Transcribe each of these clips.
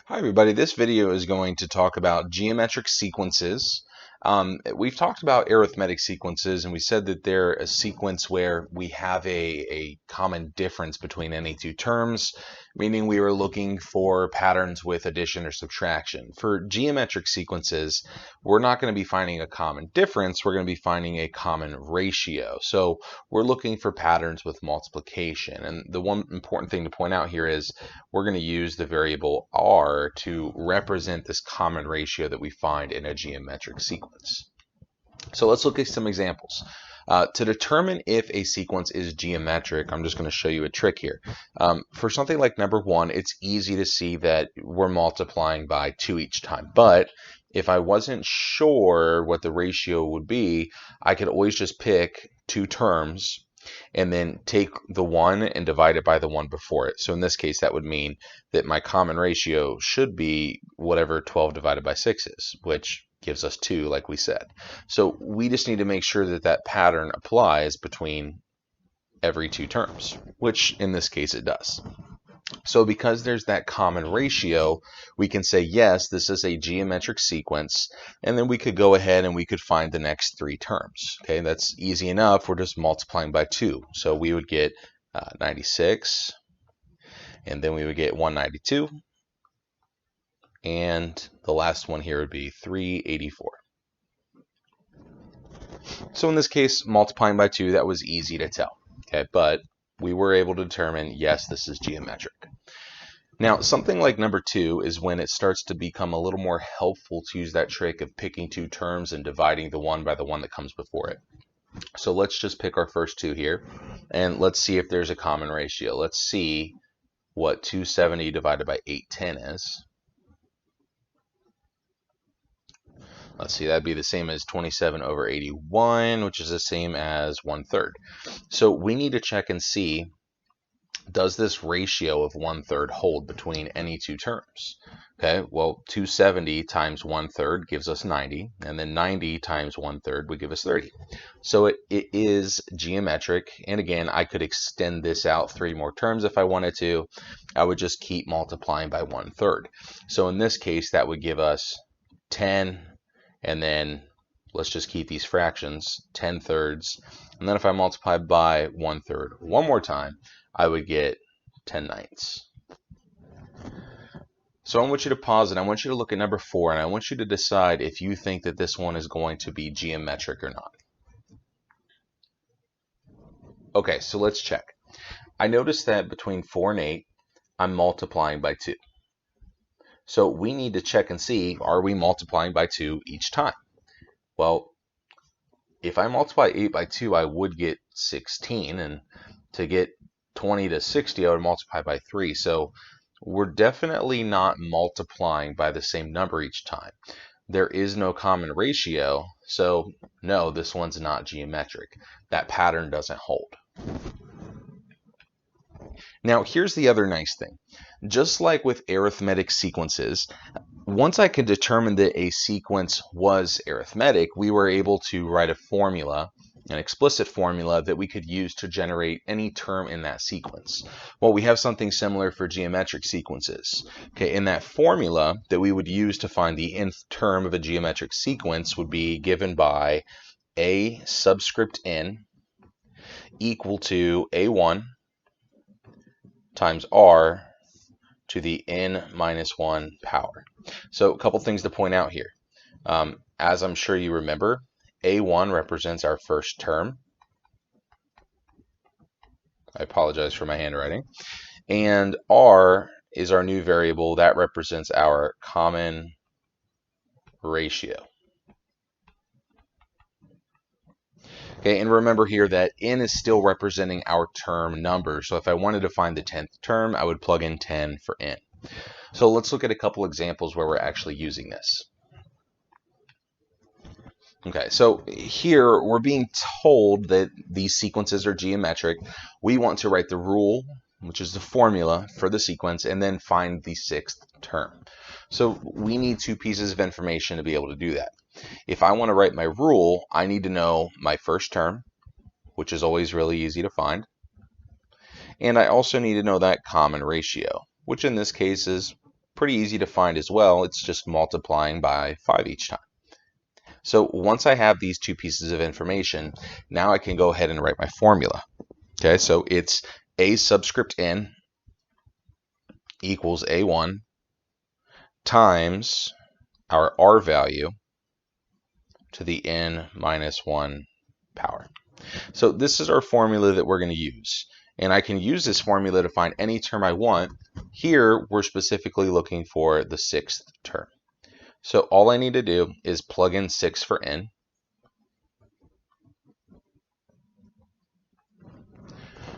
Hi everybody, this video is going to talk about geometric sequences. We've talked about arithmetic sequences, and we said that they're a sequence where we have a common difference between any two terms, meaning we were looking for patterns with addition or subtraction. For geometric sequences, we're not going to be finding a common difference, we're going to be finding a common ratio. So we're looking for patterns with multiplication. And the one important thing to point out here is we're going to use the variable r to represent this common ratio that we find in a geometric sequence. So let's look at some examples. To determine if a sequence is geometric, I'm just going to show you a trick here. For something like number 1, it's easy to see that we're multiplying by 2 each time. But if I wasn't sure what the ratio would be, I could always just pick two terms and then take the 1 and divide it by the 1 before it. So in this case, that would mean that my common ratio should be whatever 12 divided by 6 is, which gives us 2, like we said. So we just need to make sure that that pattern applies between every two terms, which in this case it does. So because there's that common ratio, we can say, yes, this is a geometric sequence, and then we could go ahead and we could find the next three terms. Okay, that's easy enough. We're just multiplying by 2. So we would get 96, and then we would get 192, and the last one here would be 384. So in this case, multiplying by 2, that was easy to tell. Okay, but we were able to determine, yes, this is geometric. Now, something like number 2 is when it starts to become a little more helpful to use that trick of picking two terms and dividing the one by the one that comes before it. So let's just pick our first two here, and let's see if there's a common ratio. Let's see what 270 divided by 810 is. Let's see, that'd be the same as 27 over 81, which is the same as 1/3. So we need to check and see, does this ratio of 1/3 hold between any two terms? Okay, well, 270 times 1/3 gives us 90, and then 90 times 1/3 would give us 30. So it is geometric, and again, I could extend this out 3 more terms if I wanted to. I would just keep multiplying by 1/3. So in this case, that would give us 10, and then let's just keep these fractions, 10/3, and then if I multiply by 1/3 one more time, I would get 10/9. So I want you to pause and I want you to look at number 4, and I want you to decide if you think that this one is going to be geometric or not. Okay, so let's check. I noticed that between 4 and 8, I'm multiplying by 2. So we need to check and see, are we multiplying by 2 each time? Well, if I multiply 8 by 2, I would get 16, and to get 20 to 60, I would multiply by 3. So we're definitely not multiplying by the same number each time. There is no common ratio, so no, this one's not geometric. That pattern doesn't hold. Now, here's the other nice thing. Just like with arithmetic sequences, once I could determine that a sequence was arithmetic, we were able to write a formula, an explicit formula that we could use to generate any term in that sequence. Well, we have something similar for geometric sequences. Okay, in that formula that we would use to find the nth term of a geometric sequence would be given by a subscript n equal to a1 times r to the n minus 1 power. So a couple things to point out here. As I'm sure you remember, a1 represents our first term. I apologize for my handwriting. And r is our new variable that represents our common ratio. Okay, and remember here that n is still representing our term number. So if I wanted to find the 10th term, I would plug in 10 for n. So let's look at a couple examples where we're actually using this. Okay, so here we're being told that these sequences are geometric. We want to write the rule, which is the formula for the sequence, and then find the 6th term. So we need 2 pieces of information to be able to do that. If I want to write my rule, I need to know my first term, which is always really easy to find. And I also need to know that common ratio, which in this case is pretty easy to find as well. It's just multiplying by 5 each time. So once I have these two pieces of information, now I can go ahead and write my formula. Okay, so it's a subscript n equals a1 times our r value to the n minus 1 power. So this is our formula that we're going to use. And I can use this formula to find any term I want. Here, we're specifically looking for the sixth term. So all I need to do is plug in 6 for n.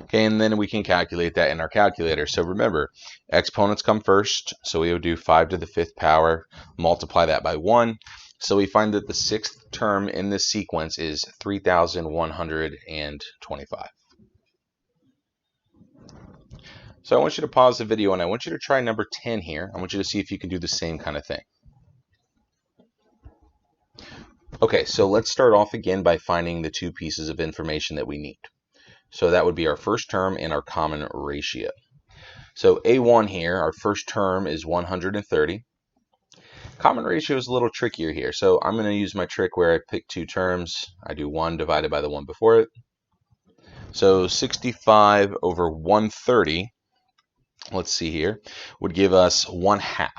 Okay, and then we can calculate that in our calculator. So remember, exponents come first. So we would do 5 to the 5th power, multiply that by 1. So we find that the sixth term in this sequence is 3,125. So I want you to pause the video and I want you to try number 10 here. I want you to see if you can do the same kind of thing. Okay, so let's start off again by finding the two pieces of information that we need. So that would be our first term and our common ratio. So A1 here, our first term is 130. Common ratio is a little trickier here. So I'm going to use my trick where I pick two terms. I do 1 divided by the one before it. So 65 over 130, let's see here, would give us 1/2.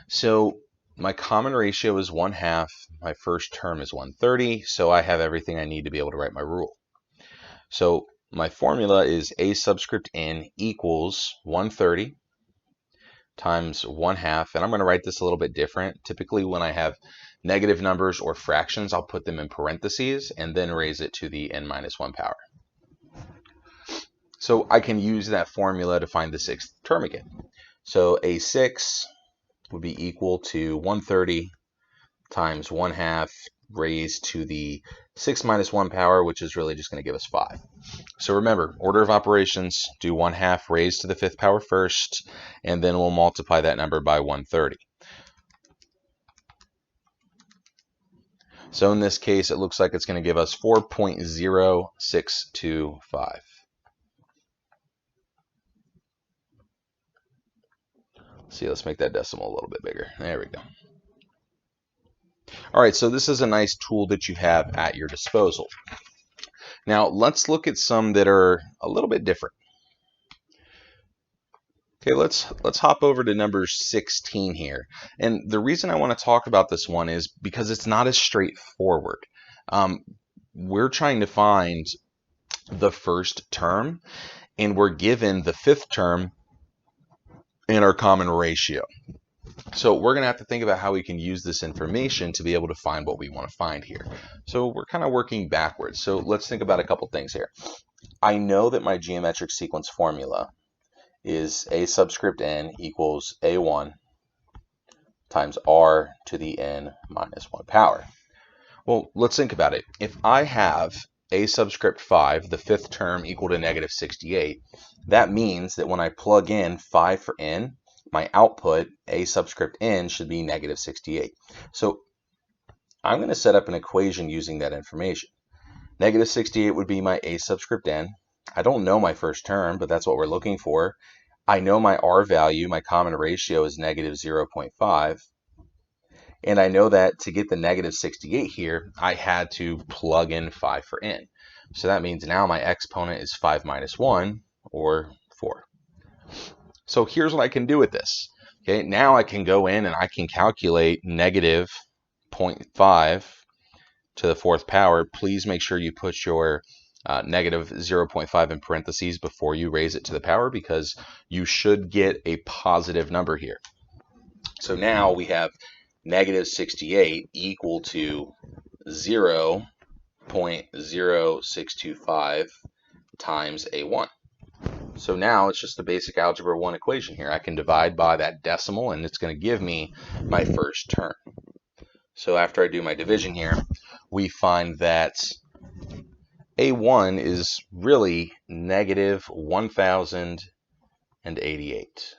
So my common ratio is 1/2. My first term is 130. So I have everything I need to be able to write my rule. So my formula is a subscript n equals 130 times 1/2. And I'm going to write this a little bit different. Typically when I have negative numbers or fractions, I'll put them in parentheses and then raise it to the n minus 1 power. So I can use that formula to find the sixth term again. So a6 would be equal to 130 times 1/2 raised to the 6 minus 1 power, which is really just going to give us 5. So remember, order of operations, do 1/2 raised to the 5th power first, and then we'll multiply that number by 130. So in this case, it looks like it's going to give us 4.0625. See, let's make that decimal a little bit bigger. There we go. All right, so this is a nice tool that you have at your disposal. Now, let's look at some that are a little bit different. Okay, let's hop over to number 16 here. And the reason I want to talk about this one is because it's not as straightforward. We're trying to find the first term, and we're given the fifth term in our common ratio. So we're going to have to think about how we can use this information to be able to find what we want to find here. So we're kind of working backwards. So let's think about a couple things here. I know that my geometric sequence formula is a subscript n equals a1 times r to the n minus 1 power. Well, let's think about it. If I have a subscript 5, the fifth term, equal to negative 68, that means that when I plug in 5 for n, my output, a subscript n, should be negative 68. So I'm going to set up an equation using that information. Negative 68 would be my a subscript n. I don't know my first term, but that's what we're looking for. I know my r value, my common ratio, is negative 0.5. And I know that to get the negative 68 here, I had to plug in 5 for n. So that means now my exponent is 5 minus 1, or 4. So here's what I can do with this. Okay, now I can go in and I can calculate negative 0.5 to the 4th power. Please make sure you put your negative 0.5 in parentheses before you raise it to the power, because you should get a positive number here. So now we have negative 68 equal to 0.0625 times a1. So now it's just a basic algebra 1 equation here. I can divide by that decimal and it's going to give me my first term. So after I do my division here, we find that a1 is really negative 1,088.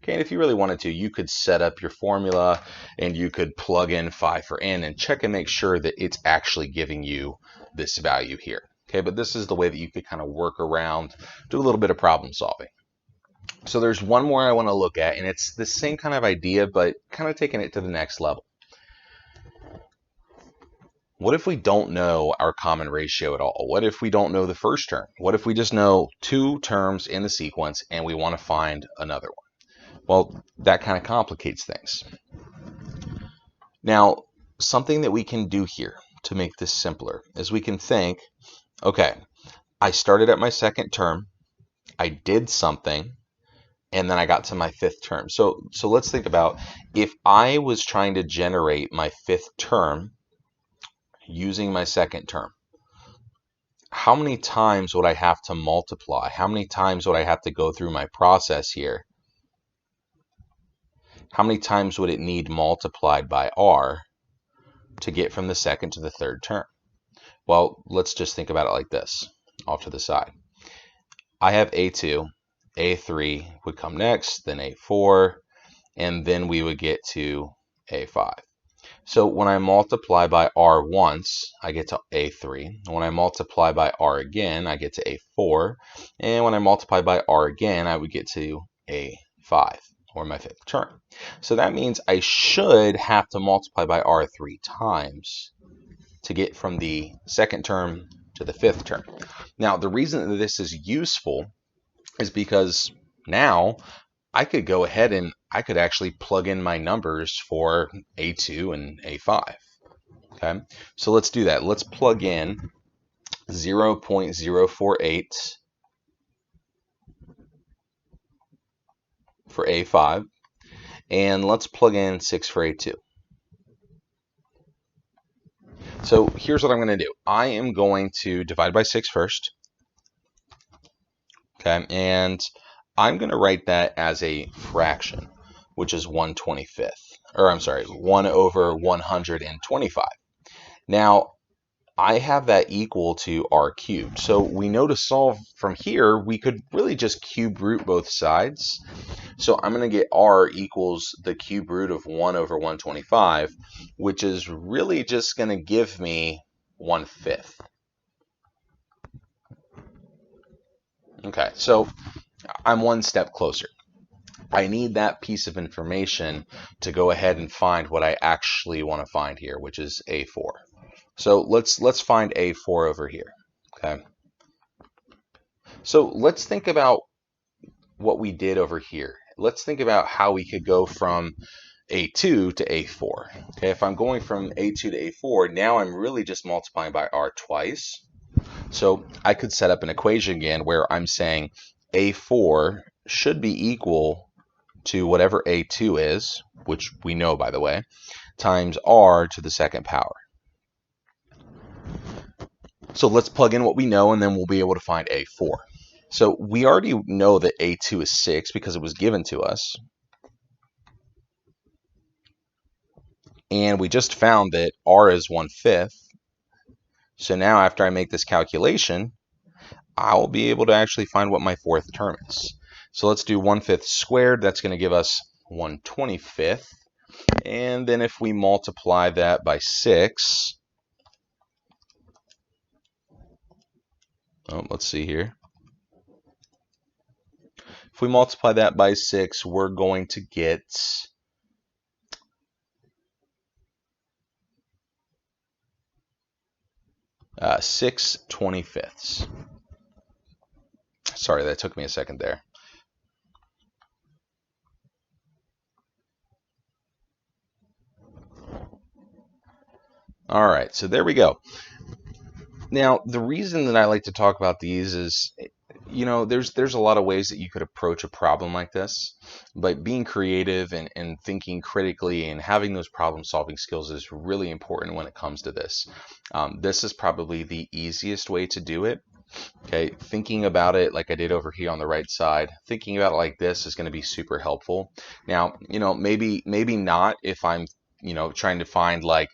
Okay, and if you really wanted to, you could set up your formula and you could plug in 5 for n and check and make sure that it's actually giving you this value here. Okay, but this is the way that you could kind of work around, do a little bit of problem solving. So there's one more I want to look at, and it's the same kind of idea, but kind of taking it to the next level. What if we don't know our common ratio at all? What if we don't know the first term? What if we just know two terms in the sequence and we want to find another one? Well, that kind of complicates things. Now, something that we can do here to make this simpler is we can think, okay, I started at my second term, I did something, and then I got to my fifth term. So let's think about if I was trying to generate my fifth term using my second term. How many times would I have to multiply? How many times would I have to go through my process here? How many times would it need multiplied by r to get from the second to the third term? Well, let's just think about it like this, off to the side. I have A2, A3 would come next, then A4, and then we would get to A5. So when I multiply by r once, I get to A3. When I multiply by r again, I get to A4. And when I multiply by r again, I would get to A5, or my fifth term. So that means I should have to multiply by r 3 times to get from the second term to the fifth term. Now, the reason that this is useful is because now I could go ahead and I could actually plug in my numbers for A2 and A5. Okay, so let's do that. Let's plug in 0.048 for A5, and let's plug in 6 for A2. So here's what I'm going to do. I am going to divide by 6 first. Okay, and I'm going to write that as a fraction, which is 1/25th, or I'm sorry, 1 over 125. Now, I have that equal to r cubed. So we know to solve from here, we could really just cube root both sides. So I'm going to get r equals the cube root of 1 over 125, which is really just going to give me 1/5. Okay, so I'm one step closer. I need that piece of information to go ahead and find what I actually want to find here, which is A4. So let's find A4 over here. Okay. So let's think about what we did over here. Let's think about how we could go from A2 to A4. Okay, if I'm going from A2 to A4, now I'm really just multiplying by r twice. So I could set up an equation again where I'm saying A4 should be equal to whatever A2 is, which we know, by the way, times r to the second power. So let's plug in what we know, and then we'll be able to find A4. So we already know that A2 is 6 because it was given to us. And we just found that r is 1/5. So now after I make this calculation, I'll be able to actually find what my fourth term is. So let's do 1/5 squared. That's going to give us 1/25. And then if we multiply that by 6, let's see here. If we multiply that by 6, we're going to get 6/25. Sorry, that took me a second there. All right, so there we go. Now, the reason that I like to talk about these is, there's a lot of ways that you could approach a problem like this, but being creative and thinking critically and having those problem-solving skills is really important when it comes to this. This is probably the easiest way to do it. Okay, thinking about it like I did over here on the right side, thinking about it like this is going to be super helpful. Now, maybe not if I'm, trying to find like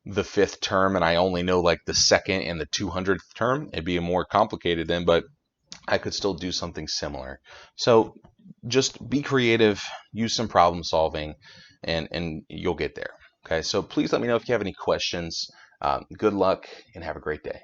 the fifth term and I only know like the second and the 200th term. It'd be more complicated then, but I could still do something similar. So just be creative, use some problem solving, and you'll get there. Okay, so please let me know if you have any questions. Good luck and have a great day.